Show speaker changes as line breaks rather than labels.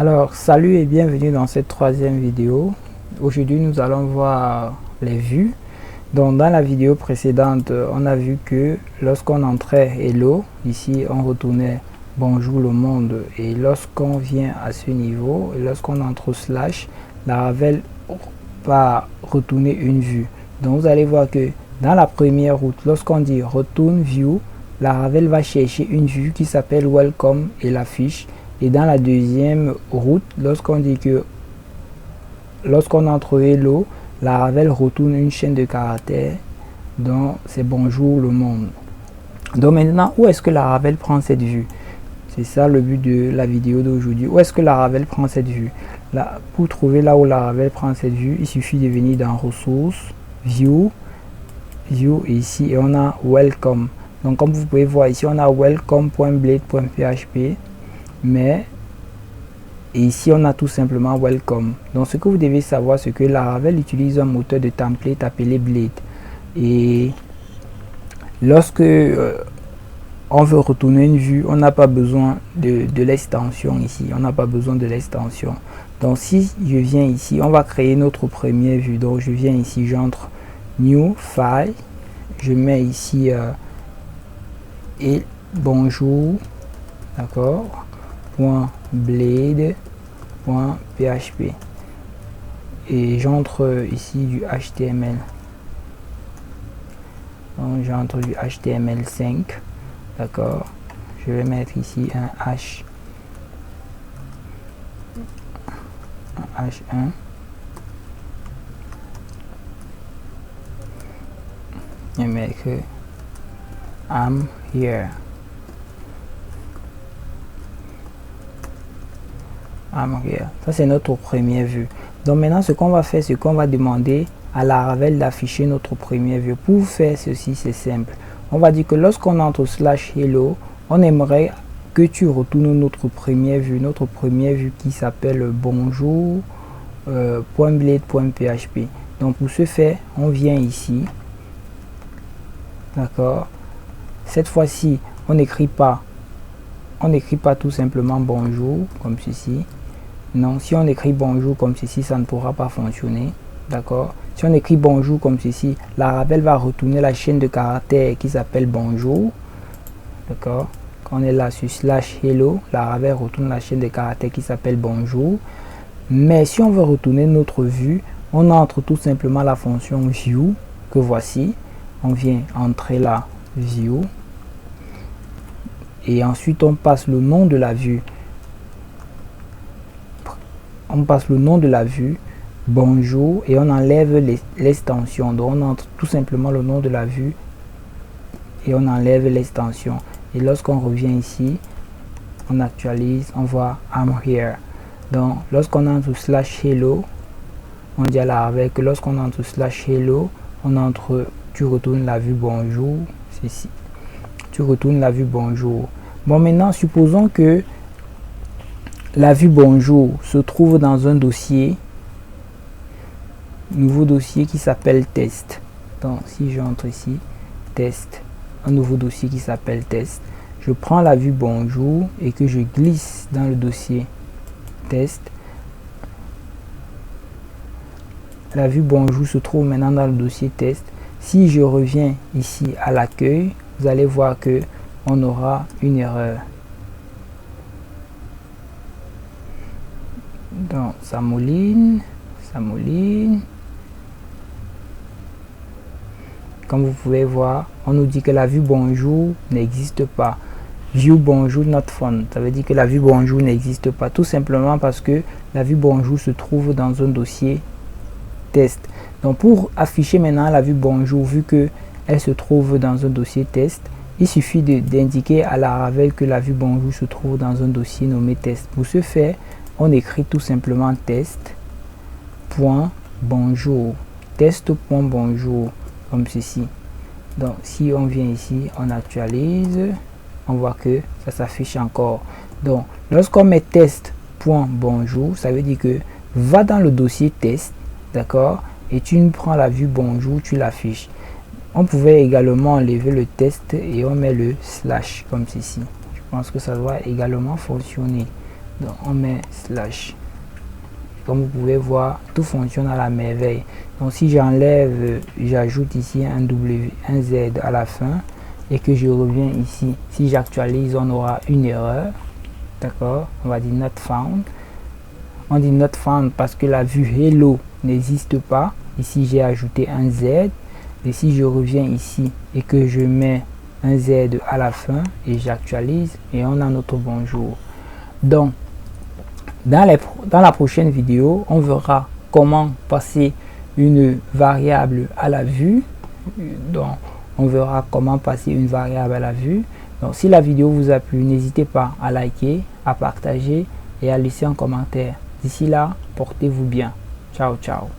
Alors, salut et bienvenue dans cette troisième vidéo. Aujourd'hui, nous allons voir les vues. Donc, dans la vidéo précédente, on a vu que lorsqu'on entrait hello, ici, on retournait bonjour le monde. Et lorsqu'on vient à ce niveau, et lorsqu'on entre slash, Laravel va retourner une vue. Donc, vous allez voir que dans la première route, lorsqu'on dit retourne view, Laravel va chercher une vue qui s'appelle welcome et l'affiche. Et dans la deuxième route, lorsqu'on dit que lorsqu'on entre hello, Laravel retourne une chaîne de caractères dont c'est bonjour le monde. Donc maintenant, où est-ce que Laravel prend cette vue? C'est ça le but de la vidéo d'aujourd'hui. Où est-ce que Laravel prend cette vue? Là, pour trouver là où Laravel prend cette vue, il suffit de venir dans ressources, view, et ici, et on a welcome. Donc comme vous pouvez voir ici, on a welcome.blade.php. Mais ici on a tout simplement welcome. Donc ce que vous devez savoir, c'est que Laravel utilise un moteur de template appelé Blade, et lorsque on veut retourner une vue, on n'a pas besoin de l'extension ici, on n'a pas besoin de l'extension. Donc si je viens ici, on va créer notre première vue. Donc je viens ici, j'entre new file, je mets ici et bonjour, d'accord, .blade.php, et j'entre ici du HTML. Donc j'entre du HTML5, d'accord. Je vais mettre ici un H1. Et mettre I'm here. Ça c'est notre première vue. Donc maintenant ce qu'on va faire, c'est qu'on va demander à Laravel d'afficher notre première vue. Pour faire ceci, c'est simple. On va dire que lorsqu'on entre slash hello, on aimerait que tu retournes notre première vue qui s'appelle bonjour.blade.php. Donc pour ce faire, on vient ici, d'accord. Cette fois-ci, on n'écrit pas tout simplement bonjour comme ceci. Non, si on écrit bonjour comme ceci, ça ne pourra pas fonctionner, d'accord. Si on écrit bonjour comme ceci, Laravel va retourner la chaîne de caractères qui s'appelle bonjour, d'accord. Quand on est là sur slash hello, Laravel retourne la chaîne de caractères qui s'appelle bonjour. Mais si on veut retourner notre vue, on entre tout simplement la fonction view que voici. On vient entrer là view, et ensuite on passe le nom de la vue. On passe le nom de la vue bonjour, et on enlève l'extension. Donc on entre tout simplement le nom de la vue et on enlève l'extension. Et lorsqu'on revient ici, on actualise, on voit I'm here. Donc lorsqu'on entre slash hello, on dit à Laravel que lorsqu'on entre slash hello, on entre, tu retournes la vue bonjour, c'est ici, tu retournes la vue bonjour. Bon, maintenant supposons que la vue bonjour se trouve dans un dossier, nouveau dossier qui s'appelle test. Donc si j'entre ici, test, un nouveau dossier qui s'appelle test, je prends la vue bonjour et que je glisse dans le dossier test. La vue bonjour se trouve maintenant dans le dossier test. Si je reviens ici à l'accueil, vous allez voir que on aura une erreur. Donc ça mouline. Comme vous pouvez voir, on nous dit que la vue bonjour n'existe pas. View bonjour not found. Ça veut dire que la vue bonjour n'existe pas, tout simplement parce que la vue bonjour se trouve dans un dossier test. Donc pour afficher maintenant la vue bonjour, vu que elle se trouve dans un dossier test, il suffit d'indiquer à Laravel que la vue bonjour se trouve dans un dossier nommé test. Pour ce faire, on écrit tout simplement test.bonjour, test.bonjour, comme ceci. Donc si on vient ici, on actualise, on voit que ça s'affiche encore. Donc lorsqu'on met test.bonjour, ça veut dire que va dans le dossier test, d'accord, et tu prends la vue bonjour, tu l'affiches. On pouvait également enlever le test et on met le slash comme ceci. Je pense que ça doit également fonctionner. Donc on met slash. Comme vous pouvez voir, tout fonctionne à la merveille. Donc si j'enlève, j'ajoute ici un W, un Z à la fin et que je reviens ici, si j'actualise, on aura une erreur. D'accord, on va dire not found. On dit not found parce que la vue hello n'existe pas. Ici j'ai ajouté un Z et si je reviens ici et que je mets un Z à la fin et j'actualise, et on a notre bonjour. Donc dans la prochaine vidéo, on verra comment passer une variable à la vue. Donc on verra comment passer une variable à la vue. Donc si la vidéo vous a plu, n'hésitez pas à liker, à partager et à laisser un commentaire. D'ici là, portez-vous bien. Ciao, ciao.